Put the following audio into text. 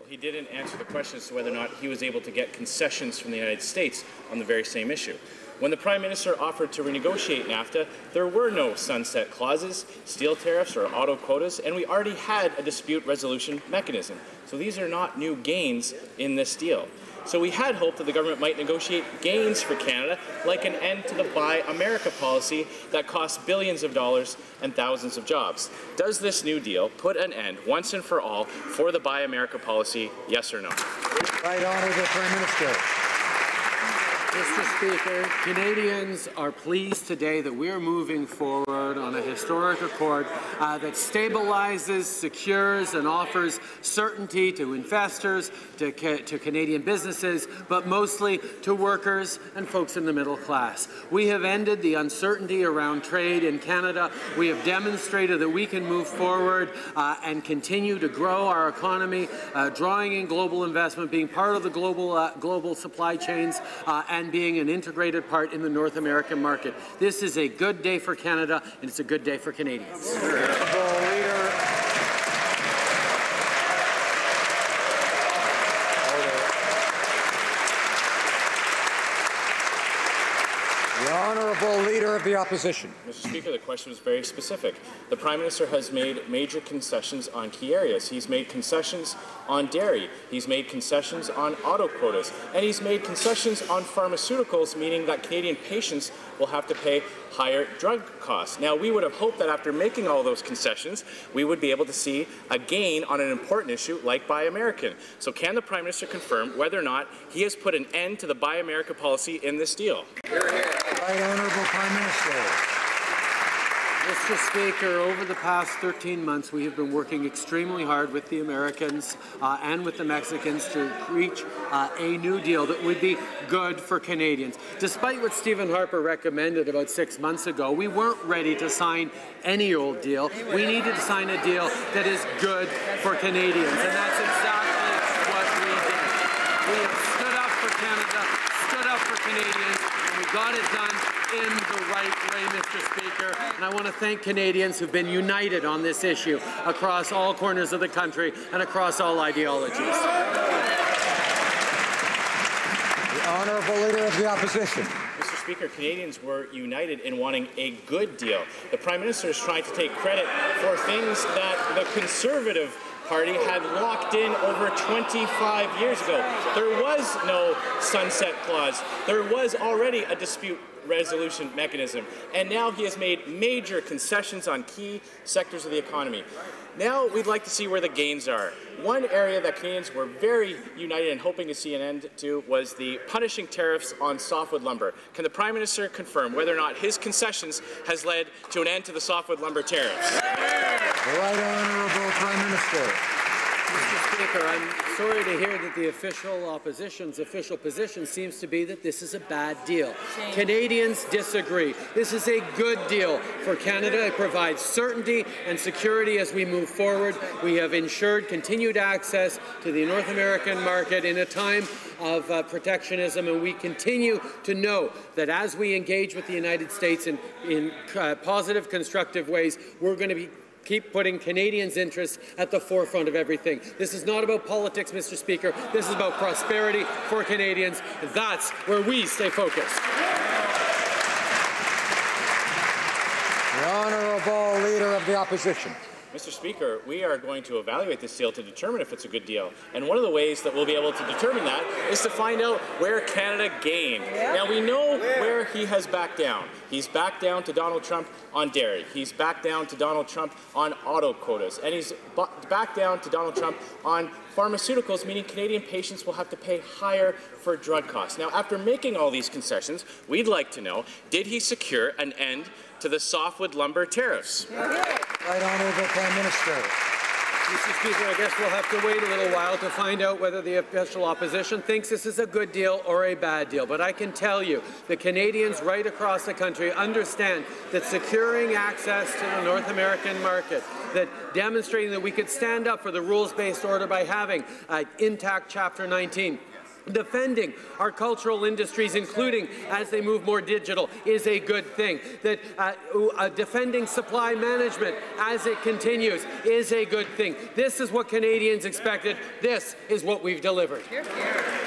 He didn't answer the question as to whether or not he was able to get concessions from the United States on the very same issue. When the Prime Minister offered to renegotiate NAFTA, there were no sunset clauses, steel tariffs, or auto quotas, and we already had a dispute resolution mechanism. So these are not new gains in this deal. So we had hoped that the government might negotiate gains for Canada, like an end to the Buy America policy that costs billions of dollars and thousands of jobs. Does this new deal put an end, once and for all, for the Buy America policy, yes or no? Right Honourable Prime Minister. Mr. Speaker, Canadians are pleased today that we are moving forward on a historic accord that stabilizes, secures and offers certainty to investors, to Canadian businesses, but mostly to workers and folks in the middle class. We have ended the uncertainty around trade in Canada. We have demonstrated that we can move forward and continue to grow our economy, drawing in global investment, being part of the global supply chains, and being an integrated part in the North American market. This is a good day for Canada, and it's a good day for Canadians. The Honourable Leader of the Opposition. Mr. Speaker, the question was very specific. The Prime Minister has made major concessions on key areas. He's made concessions on dairy, he's made concessions on auto quotas, and he's made concessions on pharmaceuticals, meaning that Canadian patients will have to pay higher drug costs. Now, we would have hoped that after making all those concessions, we would be able to see a gain on an important issue like Buy American. So can the Prime Minister confirm whether or not he has put an end to the Buy America policy in this deal? Right Honourable Prime Minister. Mr. Speaker, over the past 13 months, we have been working extremely hard with the Americans and with the Mexicans to reach a new deal that would be good for Canadians. Despite what Stephen Harper recommended about 6 months ago, we weren't ready to sign any old deal. We needed to sign a deal that is good for Canadians, and that's exactly what we did. We have stood up for Canada, stood up for Canadians, and we got it done in the right way, Mr. Speaker. And I want to thank Canadians who've been united on this issue across all corners of the country and across all ideologies. The Honourable Leader of the Opposition. Mr. Speaker, Canadians were united in wanting a good deal. The Prime Minister is trying to take credit for things that the Conservative Party had locked in over 25 years ago. There was no sunset clause. There was already a dispute resolution mechanism, and now he has made major concessions on key sectors of the economy. Now we'd like to see where the gains are. One area that Canadians were very united in hoping to see an end to was the punishing tariffs on softwood lumber. Can the Prime Minister confirm whether or not his concessions has led to an end to the softwood lumber tariffs? The Right Honourable Prime Minister. Mr. Speaker, I'm sorry to hear that the official opposition's official position seems to be that this is a bad deal. Canadians disagree. This is a good deal for Canada. It provides certainty and security as we move forward. We have ensured continued access to the North American market in a time of protectionism, and we continue to know that as we engage with the United States in positive, constructive ways, we're going to keep putting Canadians' interests at the forefront of everything. This is not about politics, Mr. Speaker. This is about prosperity for Canadians. That's where we stay focused. The Honourable Leader of the Opposition. Mr. Speaker, we are going to evaluate this deal to determine if it's a good deal. And one of the ways that we'll be able to determine that is to find out where Canada gained. Now, we know where he has backed down. He's backed down to Donald Trump on dairy. He's backed down to Donald Trump on auto quotas. And he's backed down to Donald Trump on pharmaceuticals, meaning Canadian patients will have to pay higher for drug costs. Now, after making all these concessions, we'd like to know, did he secure an end to the softwood lumber tariffs? Right Honourable Prime Minister. Mr. Speaker, I guess we'll have to wait a little while to find out whether the official opposition thinks this is a good deal or a bad deal. But I can tell you that Canadians right across the country understand that securing access to the North American market, that demonstrating that we could stand up for the rules-based order by having intact Chapter 19, Defending our cultural industries, including as they move more digital, is a good thing. That defending supply management as it continues is a good thing. This is what Canadians expected. This is what we've delivered. Here, here.